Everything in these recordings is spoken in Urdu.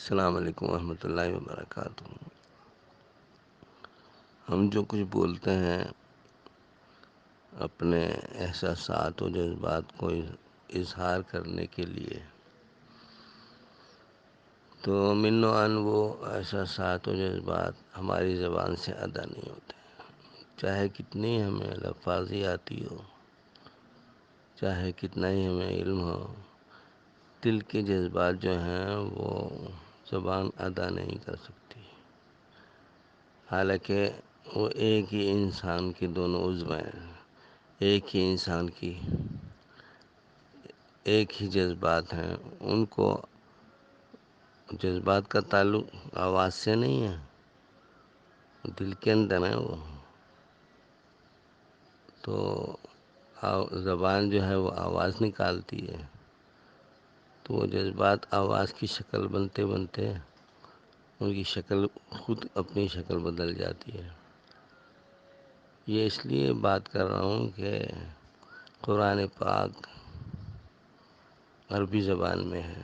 السلام علیکم ورحمۃ اللہ وبرکاتہ۔ ہم جو کچھ بولتے ہیں اپنے احساسات و جذبات کو اظہار کرنے کے لیے، تو من و عن وہ احساسات و جذبات ہماری زبان سے ادا نہیں ہوتے، چاہے کتنی ہمیں لفاظی آتی ہو، چاہے کتنا ہی ہمیں علم ہو، دل کے جذبات جو ہیں وہ زبان ادا نہیں کر سکتی، حالانکہ وہ ایک ہی انسان کے دونوں عضو ہیں، ایک ہی انسان کی ایک ہی جذبات ہیں، ان کو جذبات کا تعلق آواز سے نہیں ہے، دل کے اندر ہے وہ۔ تو زبان جو ہے وہ آواز نکالتی ہے، تو وہ جذبات آواز کی شکل بنتے بنتے ان کی شکل خود اپنی شکل بدل جاتی ہے۔ یہ اس لیے بات کر رہا ہوں کہ قرآن پاک عربی زبان میں ہے،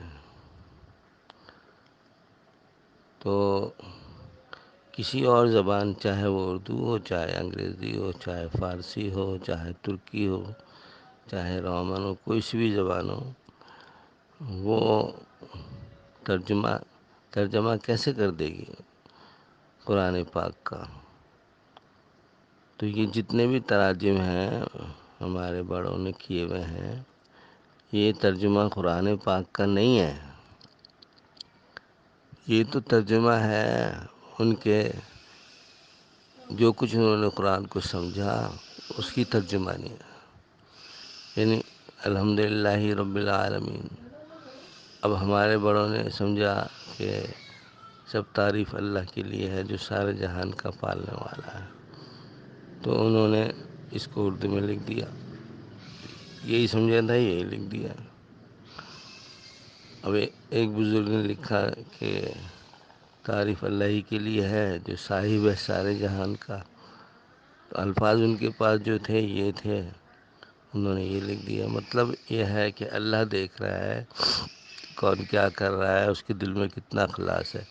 تو کسی اور زبان، چاہے وہ اردو ہو، چاہے انگریزی ہو، چاہے فارسی ہو، چاہے ترکی ہو، چاہے رومن ہو، کوئی سی بھی زبان ہو، وہ ترجمہ کیسے کر دے گی قرآن پاک کا؟ تو یہ جتنے بھی تراجم ہیں ہمارے بڑوں نے کیے ہوئے ہیں، یہ ترجمہ قرآن پاک کا نہیں ہے، یہ تو ترجمہ ہے ان کے جو کچھ انہوں نے قرآن کو سمجھا اس کی ترجمانی ہے، یعنی الحمدللہ رب العالمین۔ اب ہمارے بڑوں نے سمجھا کہ سب تعریف اللہ کے لیے ہے جو سارے جہان کا پالنے والا ہے، تو انہوں نے اس کو اردو میں لکھ دیا، یہی سمجھا تھا یہی لکھ دیا۔ اب ایک بزرگ نے لکھا کہ تعریف اللہ ہی کے لیے ہے جو صاحب ہے سارے جہان کا، تو الفاظ ان کے پاس جو تھے یہ تھے، انہوں نے یہ لکھ دیا۔ مطلب یہ ہے کہ اللہ دیکھ رہا ہے کون کیا کر رہا ہے، اس کے دل میں کتنا اخلاص ہے۔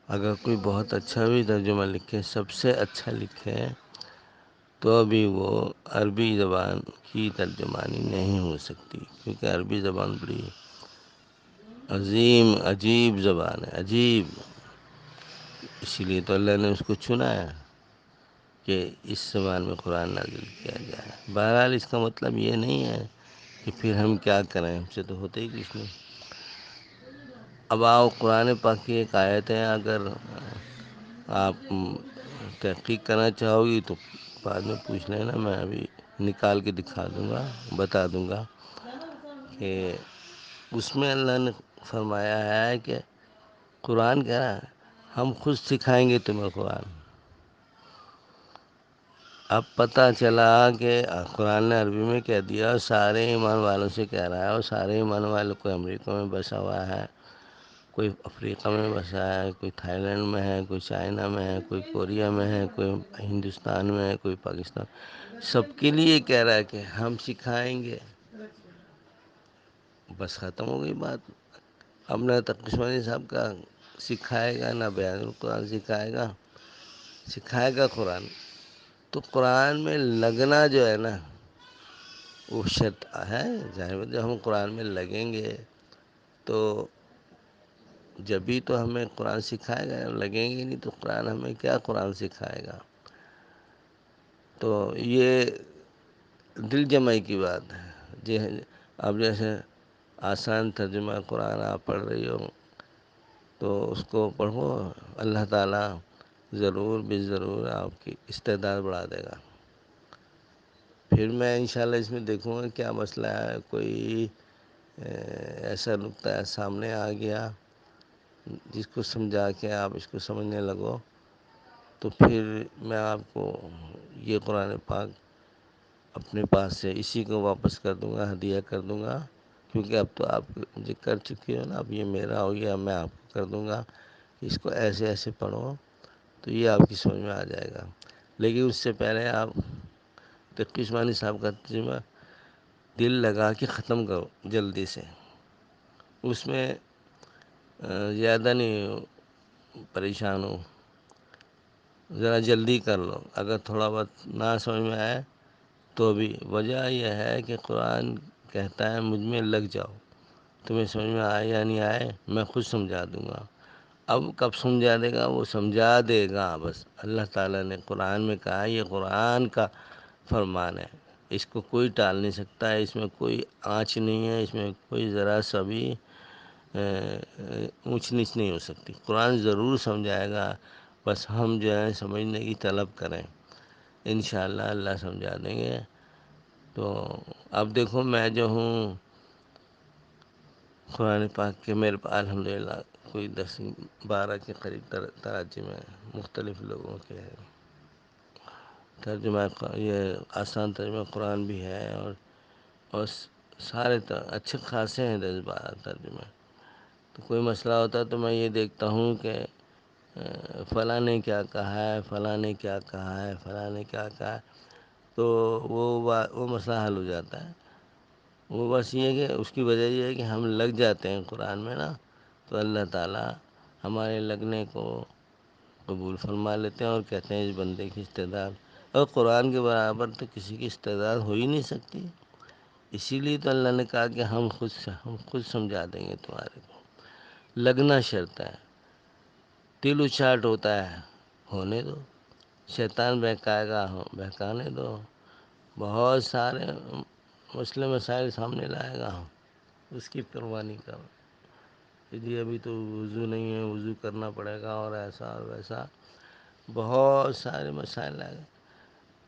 اگر کوئی بہت اچھا بھی ترجمہ لکھے، سب سے اچھا لکھے، تو بھی وہ عربی زبان کی ترجمانی نہیں ہو سکتی، کیونکہ عربی زبان بڑی عظیم عجیب زبان ہے، عجیب۔ اسی لیے تو اللہ نے اس کو چنا ہے کہ اس زبان میں قرآن نازل کیا جائے۔ بہرحال اس کا مطلب یہ نہیں ہے کہ پھر ہم کیا کریں، ہم سے تو ہوتے ہی کچھ نہیں۔ اب آؤ قرآن پاک کی ایک آیت ہے، اگر آپ تحقیق کرنا چاہو گی تو بعد میں پوچھ لینا، میں ابھی نکال کے دکھا دوں گا، بتا دوں گا کہ اس میں اللہ نے فرمایا ہے کہ قرآن کہہ رہا ہے ہم خود سکھائیں گے تمہیں قرآن۔ اب پتہ چلا کہ قرآن نے عربی میں کہہ دیا اور سارے ایمان والوں سے کہہ رہا ہے، اور سارے ایمان والوں کوئی امریکہ میں بسا ہوا ہے، کوئی افریقہ میں بسا ہے، کوئی تھائی لینڈ میں ہے، کوئی چائنا میں ہے، کوئی کوریا میں ہے، کوئی ہندوستان میں ہے، کوئی پاکستان، سب کے لیے کہہ رہا ہے کہ ہم سکھائیں گے۔ بس ختم ہو گئی بات۔ اب نہ تقی عثمانی صاحب کا سکھائے گا، نہ بیان القرآن سکھائے گا قرآن۔ تو قرآن میں لگنا جو ہے نا وہ شرط ہے، ظاہر جب ہم قرآن میں لگیں گے تو جبھی تو ہمیں قرآن سکھائے گا، لگیں گے نہیں تو قرآن ہمیں کیا قرآن سکھائے گا؟ تو یہ دل جمعی کی بات ہے۔ اب جیسے آسان ترجمہ قرآن آپ پڑھ رہی ہو تو اس کو پڑھو، اللہ تعالیٰ ضرور بے ضرور آپ کی استعداد بڑھا دے گا۔ پھر میں انشاءاللہ اس میں دیکھوں گا کیا مسئلہ ہے، کوئی ایسا نقطہ سامنے آ گیا جس کو سمجھا کے آپ اس کو سمجھنے لگو، تو پھر میں آپ کو یہ قرآن پاک اپنے پاس سے اسی کو واپس کر دوں گا، ہدیہ کر دوں گا، کیونکہ اب تو آپ مجھے کر چکی ہو نا، اب یہ میرا ہو گیا، میں آپ کو کر دوں گا کہ اس کو ایسے ایسے پڑھو تو یہ آپ کی سمجھ میں آ جائے گا۔ لیکن اس سے پہلے آپ تقی عثمانی صاحب کا ترجمہ دل لگا کے ختم کرو جلدی سے۔ اس میں زیادہ نہیں پریشان ہو، ذرا جلدی کر لو. اگر تھوڑا بہت نہ سمجھ میں آئے تو بھی وجہ یہ ہے کہ قرآن کہتا ہے مجھ میں لگ جاؤ، تمہیں سمجھ میں آئے یا نہیں آئے میں خود سمجھا دوں گا. اب کب سمجھا دے گا؟ وہ سمجھا دے گا. بس اللہ تعالیٰ نے قرآن میں کہا ہے، یہ قرآن کا فرمان ہے، اس کو کوئی ٹال نہیں سکتا ہے، اس میں کوئی آنچ نہیں ہے، اس میں کوئی ذرا سا بھی اونچ نیچ نہیں ہو سکتی. قرآن ضرور سمجھائے گا، بس ہم جو ہے سمجھنے کی طلب کریں، انشاءاللہ اللہ سمجھا دیں گے. تو اب دیکھو میں جو ہوں قرآن پاک کے میرے پاس الحمدللہ کوئی 10-12 کے قریب تراجم ہیں، مختلف لوگوں کے ہیں. ترجمہ یہ آسان ترجمہ قرآن بھی ہے، اور سارے اچھے خاصے ہیں 10-12 ترجمے. تو کوئی مسئلہ ہوتا ہے تو میں یہ دیکھتا ہوں کہ فلاں نے کیا کہا ہے، فلاں نے کیا کہا ہے، فلاں نے کیا کہا ہے، تو وہ مسئلہ حل ہو جاتا ہے. وہ بس یہ ہے کہ اس کی وجہ یہ ہے کہ ہم لگ جاتے ہیں قرآن میں نا، تو اللہ تعالیٰ ہمارے لگنے کو قبول فرما لیتے ہیں اور کہتے ہیں اس بندے کی استعداد، اور قرآن کے برابر تو کسی کی استعداد ہو ہی نہیں سکتی. اسی لیے تو اللہ نے کہا کہ ہم خود سمجھا دیں گے تمہارے کو. لگنا شرط ہے. دل اچاٹ ہوتا ہے، ہونے دو، شیطان بہکائے گا، بہکانے دو. بہت سارے مسئلے مسائل سامنے لائے گا، اس کی پرواہ نہیں کرو. جی ابھی تو وضو نہیں ہے، وضو کرنا پڑے گا، اور ایسا اور ویسا بہت سارے مسائل آئے گا.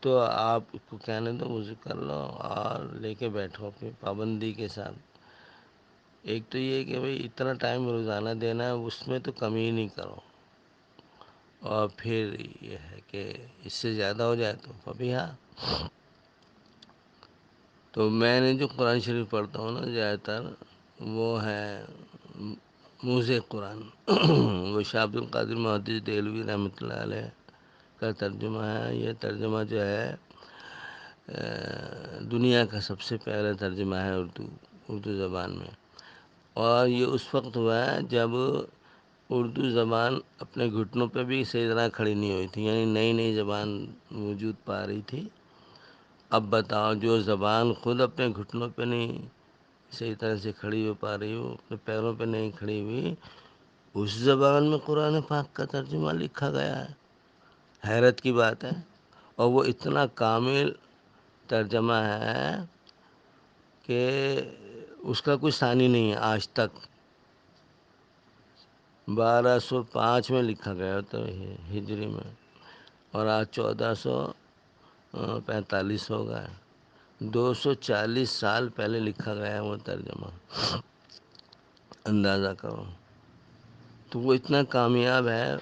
تو آپ اس کو کہنے دو وضو کر لو اور لے کے بیٹھو اپنی پابندی کے ساتھ. ایک تو یہ کہ بھئی اتنا ٹائم روزانہ دینا ہے، اس میں تو کمی ہی نہیں کرو. اور پھر یہ ہے کہ اس سے زیادہ ہو جائے تو فبیہا. تو میں نے جو قرآن شریف پڑھتا ہوں نا زیادہ تر وہ ہے موزے قرآن. وہ شاہ عبد القادر محدث دہلوی رحمۃ اللہ علیہ کا ترجمہ ہے. یہ ترجمہ جو ہے دنیا کا سب سے پہلا ترجمہ ہے اردو زبان میں. اور یہ اس وقت ہوا ہے جب اردو زبان اپنے گھٹنوں پہ بھی صحیح طرح کھڑی نہیں ہوئی تھی، یعنی نئی نئی زبان وجود پا رہی تھی. اب بتاؤ جو زبان خود اپنے گھٹنوں پہ نہیں صحیح طرح سے کھڑی ہو پا رہی ہو، اپنے پیروں پہ نہیں کھڑی ہوئی، اس زبان میں قرآن پاک کا ترجمہ لکھا گیا ہے. حیرت کی بات ہے. اور وہ اتنا کامل ترجمہ ہے کہ اس کا کوئی ثانی نہیں ہے آج تک. 1205 میں لکھا گیا تو ہجری میں، اور آج 1445 ہو گئے. 240 سال پہلے لکھا گیا ہے وہ ترجمہ، اندازہ کرو. تو وہ اتنا کامیاب ہے،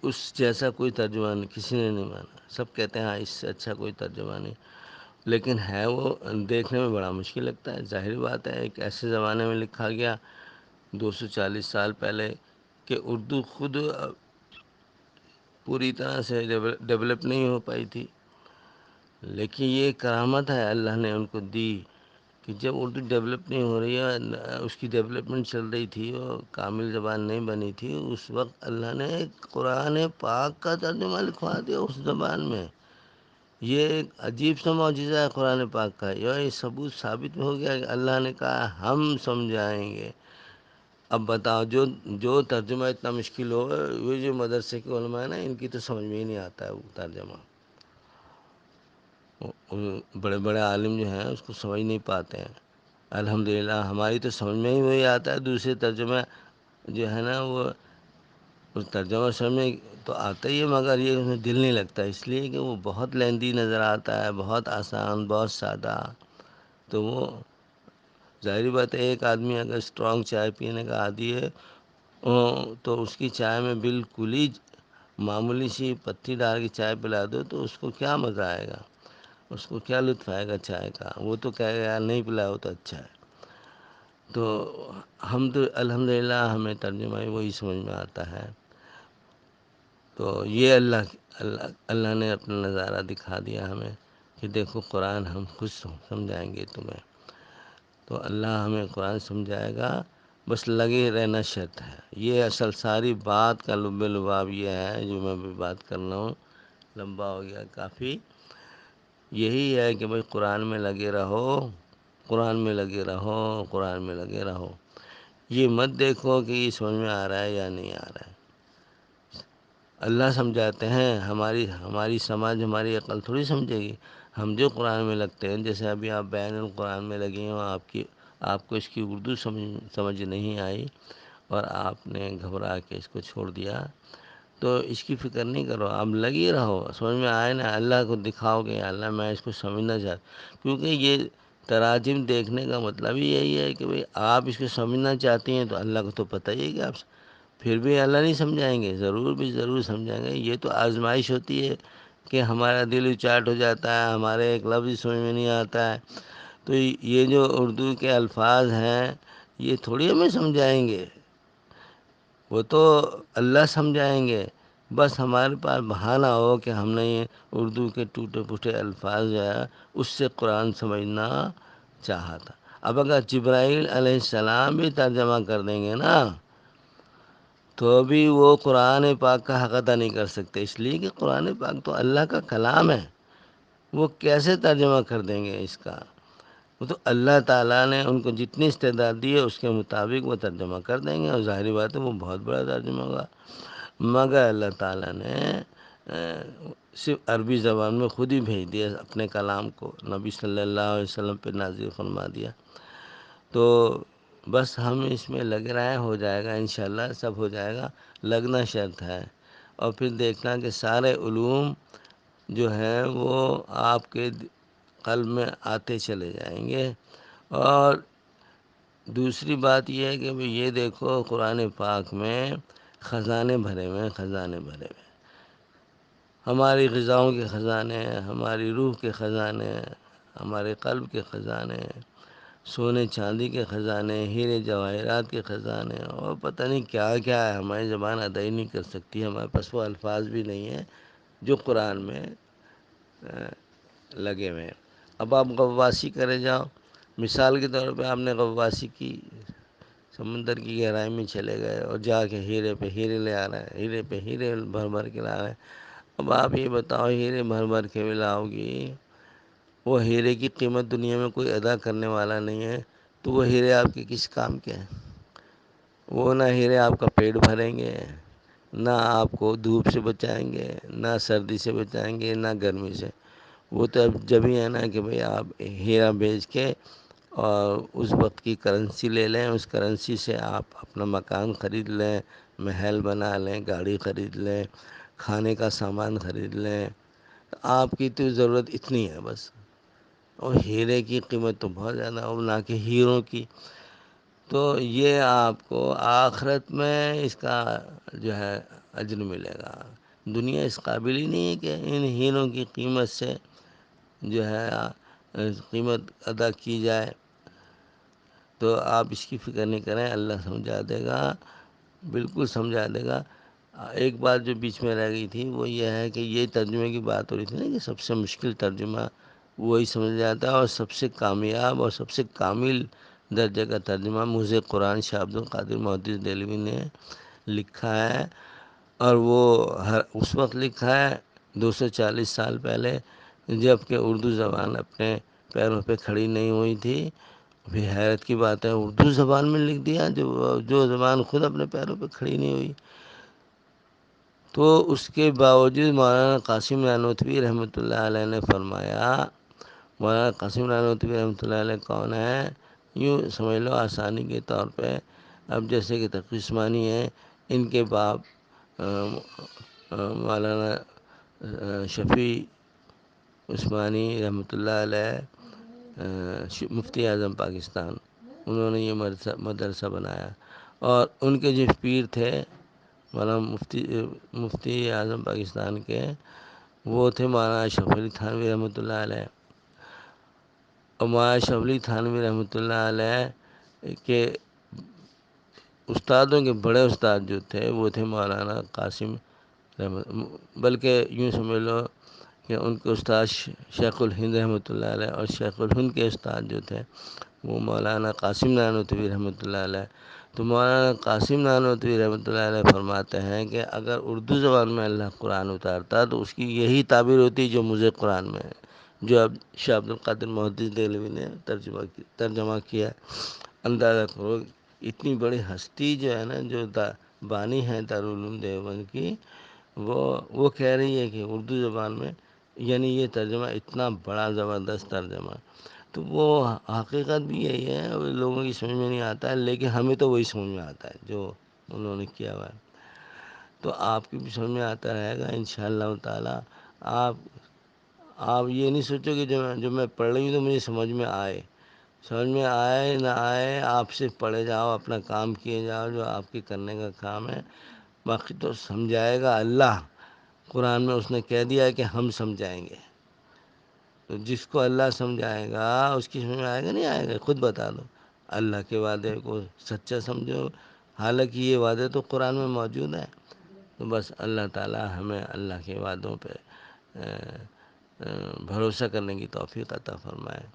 اس جیسا کوئی ترجمہ نہیں، کسی نے نہیں مانا. سب کہتے ہیں ہاں اس سے اچھا کوئی ترجمہ نہیں، لیکن ہے وہ دیکھنے میں بڑا مشکل لگتا ہے. ظاہر بات ہے ایک ایسے زمانے میں لکھا گیا 240 سال پہلے کہ اردو خود پوری طرح سے ڈیولپ نہیں ہو پائی تھی. لیکن یہ کرامت ہے اللہ نے ان کو دی کہ جب اردو ڈیولپ نہیں ہو رہی ہے، اس کی ڈیولپمنٹ چل رہی تھی اور کامل زبان نہیں بنی تھی، اس وقت اللہ نے قرآن پاک کا ترجمہ لکھوا دیا اس زبان میں. یہ ایک عجیب سا معجزہ ہے قرآن پاک کا. یہ ثبوت ثابت ہو گیا کہ اللہ نے کہا ہم سمجھائیں گے. اب بتاؤ جو ترجمہ اتنا مشکل ہوگا، وہ جو مدرسے کے علماء ہیں نا، ان کی تو سمجھ میں ہی نہیں آتا ہے وہ ترجمہ. بڑے بڑے عالم جو ہیں اس کو سمجھ نہیں پاتے ہیں. الحمدللہ ہماری تو سمجھ میں ہی وہی آتا ہے. دوسرے ترجمہ جو ہے نا وہ اس ترجمہ سمجھ میں تو آتا ہی ہے، مگر یہ اس میں دل نہیں لگتا، اس لیے کہ وہ بہت لیندی نظر آتا ہے، بہت آسان، بہت سادہ. تو وہ ظاہری بات ہے ایک آدمی اگر اسٹرانگ چائے پینے کا عادی ہے تو اس کی چائے میں بالکل ہی معمولی سی پتی ڈال کے چائے پلا دو تو اس کو کیا مزہ آئے گا، اس کو کیا لطف آئے گا چائے کا. وہ تو کہے گا یار نہیں پلاؤ تو اچھا ہے. تو ہم تو الحمدللہ ہمیں ترجمہ وہی سمجھ میں آتا ہے. تو یہ اللہ نے اپنا نظارہ دکھا دیا ہمیں کہ دیکھو قرآن ہم خود سمجھائیں گے تمہیں. تو اللہ ہمیں قرآن سمجھائے گا بس لگے رہنا شرط ہے۔ یہ اصل ساری بات کا لب لباب یہ ہے جو میں بھی بات کر رہا ہوں، لمبا ہو گیا کافی۔ یہی ہے کہ بھائی قرآن میں لگے رہو، قرآن میں لگے رہو، قرآن میں لگے رہو۔ یہ مت دیکھو کہ یہ سمجھ میں آ رہا ہے یا نہیں آ رہا ہے۔ اللہ سمجھاتے ہیں، ہماری سمجھ، ہماری عقل تھوڑی سمجھے گی۔ ہم جو قرآن میں لگتے ہیں، جیسے ابھی آپ بین القرآن میں لگے ہوں، آپ کو اس کی اردو سمجھ نہیں آئی اور آپ نے گھبرا کے اس کو چھوڑ دیا، تو اس کی فکر نہیں کرو، آپ لگی رہو، سمجھ میں آئے نا اللہ کو دکھاؤ گے، اللہ میں اس کو سمجھنا چاہتا، کیونکہ یہ تراجم دیکھنے کا مطلب ہی یہی ہے کہ بھئی آپ اس کو سمجھنا چاہتی ہیں، تو اللہ کو تو پتہ ہی ہے کہ آپ پھر بھی اللہ نہیں سمجھائیں گے، ضرور سمجھائیں گے۔ یہ تو آزمائش ہوتی ہے کہ ہمارا دل اچاٹ ہو جاتا ہے، ہمارے ایک لفظ سمجھ میں نہیں آتا ہے، تو یہ جو اردو کے الفاظ ہیں یہ تھوڑی ہمیں سمجھائیں گے، وہ تو اللہ سمجھائیں گے۔ بس ہمارے پاس بہانہ ہو کہ ہم نے یہ اردو کے ٹوٹے پھوٹے الفاظ جو ہے اس سے قرآن سمجھنا چاہا تھا۔ اب اگر جبرائیل علیہ السلام بھی ترجمہ کر دیں گے نا، تو بھی وہ قرآن پاک کا حق ادا نہیں کر سکتے، اس لیے کہ قرآن پاک تو اللہ کا کلام ہے، وہ کیسے ترجمہ کر دیں گے اس کا؟ وہ تو اللہ تعالیٰ نے ان کو جتنی استعداد دی ہے اس کے مطابق وہ ترجمہ کر دیں گے، اور ظاہری بات ہے وہ بہت بڑا ترجمہ ہوگا، مگر اللہ تعالیٰ نے صرف عربی زبان میں خود ہی بھیج دیا اپنے کلام کو، نبی صلی اللہ علیہ وسلم پہ نازل فرما دیا۔ تو بس ہم اس میں لگ رہے ہیں، ہو جائے گا انشاءاللہ، سب ہو جائے گا، لگنا شرط ہے۔ اور پھر دیکھنا کہ سارے علوم جو ہیں وہ آپ کے قلب میں آتے چلے جائیں گے۔ اور دوسری بات یہ ہے کہ یہ دیکھو قرآن پاک میں خزانے بھرے ہوئے، خزانے بھرے ہوئے، ہماری غذاؤں کے خزانے، ہماری روح کے خزانے، ہمارے قلب کے خزانے، سونے چاندی کے خزانے، ہیرے جواہرات کے خزانے، اور پتہ نہیں کیا کیا ہے، ہماری زبان ادا ہی نہیں کر سکتی، ہمارے پاس وہ الفاظ بھی نہیں ہیں جو قرآن میں لگے ہوئے ہیں۔ اب آپ غواصی کرے جاؤ، مثال کے طور پہ آپ نے غواصی کی، سمندر کی گہرائی میں چلے گئے اور جا کے ہیرے پہ ہیرے لے آ رہے ہیں، ہیرے پہ ہیرے بھر بھر کے لا رہے ہیں۔ اب آپ یہ بتاؤ، ہیرے بھر بھر کے بھی لاؤ گی، وہ ہیرے کی قیمت دنیا میں کوئی ادا کرنے والا نہیں ہے، تو وہ ہیرے آپ کے کس کام کے ہیں؟ وہ نہ ہیرے آپ کا پیٹ بھریں گے، نہ آپ کو دھوپ سے بچائیں گے، نہ سردی سے بچائیں گے، نہ گرمی سے۔ وہ تو اب جب ہی ہے نا کہ بھئی آپ ہیرا بیچ کے اور اس وقت کی کرنسی لے لیں، اس کرنسی سے آپ اپنا مکان خرید لیں، محل بنا لیں، گاڑی خرید لیں، کھانے کا سامان خرید لیں، آپ کی تو ضرورت اتنی ہے بس۔ اور ہیرے کی قیمت تو بہت زیادہ، اور نہ کہ ہیروں کی۔ تو یہ آپ کو آخرت میں اس کا جو ہے اجر ملے گا۔ دنیا اس قابل ہی نہیں ہے کہ ان ہیروں کی قیمت سے جو ہے قیمت ادا کی جائے۔ تو آپ اس کی فکر نہیں کریں، اللہ سمجھا دے گا، بالکل سمجھا دے گا۔ ایک بات جو بیچ میں رہ گئی تھی وہ یہ ہے کہ یہ ترجمے کی بات ہو رہی تھی نا کہ سب سے مشکل ترجمہ وہی سمجھ جاتا ہے، اور سب سے کامیاب اور سب سے کامل درجے کا ترجمہ موزے قرآن شاہ عبد القادر محدث دہلوی نے لکھا ہے، اور وہ اس وقت لکھا ہے 240 سال پہلے، جب کہ اردو زبان اپنے پیروں پہ کھڑی نہیں ہوئی تھی۔ بھی حیرت کی بات ہے، اردو زبان میں لکھ دیا جو زبان خود اپنے پیروں پہ کھڑی نہیں ہوئی۔ تو اس کے باوجود مولانا قاسم نانوتوی رحمۃ اللہ علیہ نے فرمایا، مولانا قاسم نانوتوی رحمۃ اللہ علیہ کون ہے؟ یوں سمجھ لو آسانی کے طور پہ، اب جیسے کہ تقی عثمانی ہیں، ان کے باپ مولانا شفیع عثمانی رحمۃ اللہ علیہ مفتی اعظم پاکستان، انہوں نے یہ مدرسہ بنایا، اور ان کے جو پیر تھے مولانا مفتی اعظم پاکستان کے، وہ تھے مولانا اشرف علی تھانوی رحمۃ اللہ علیہ۔ اور مولانا اشرف علی تھانوی رحمۃ اللہ علیہ کے استادوں کے بڑے استاد جو تھے وہ تھے مولانا قاسم بلکہ یوں سمجھ لو کہ ان کے استاد شیخ الہند رحمۃ اللہ علیہ، اور شیخ الہند کے استاد جو تھے وہ مولانا قاسم نانوتوی رحمۃ اللہ علیہ۔ تو مولانا قاسم نانوتوی رحمۃ اللہ علیہ فرماتے ہیں کہ اگر اردو زبان میں اللہ قرآن اتارتا تو اس کی یہی تعبیر ہوتی جو مجھے قرآن میں ہے، جو اب شاہ عبد القادر محدث دہلوی نے ترجمہ کیا۔ اندازہ کرو اتنی بڑی ہستی جو ہے نا، جو بانی ہے دارالعلوم دیوبند کی، وہ کہہ رہی ہے کہ اردو زبان میں، یعنی یہ ترجمہ اتنا بڑا زبردست ترجمہ، تو وہ حقیقت بھی یہی ہے، لوگوں کی سمجھ میں نہیں آتا ہے، لیکن ہمیں تو وہی سمجھ میں آتا ہے جو انہوں نے کیا ہوا ہے۔ تو آپ کی بھی سمجھ میں آتا رہے گا انشاءاللہ تعالی۔ آپ یہ نہیں سوچو کہ جو میں پڑھ رہی ہوں تو مجھے سمجھ میں آئے، سمجھ میں آئے نہ آئے، آپ صرف پڑھے جاؤ، اپنا کام کیے جاؤ جو آپ کے کرنے کا کام ہے، باقی تو سمجھائے گا اللہ۔ قرآن میں اس نے کہہ دیا ہے کہ ہم سمجھائیں گے، تو جس کو اللہ سمجھائے گا اس کی سمجھ میں آئے گا نہیں آئے گا، خود بتا دو۔ اللہ کے وعدے کو سچا سمجھو، حالانکہ یہ وعدے تو قرآن میں موجود ہیں، تو بس اللہ تعالی ہمیں اللہ کے وعدوں پہ بھروسہ کرنے کی توفیق عطا فرمائے۔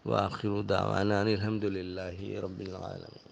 وآخر دعوانا الحمد للہ رب العالمین۔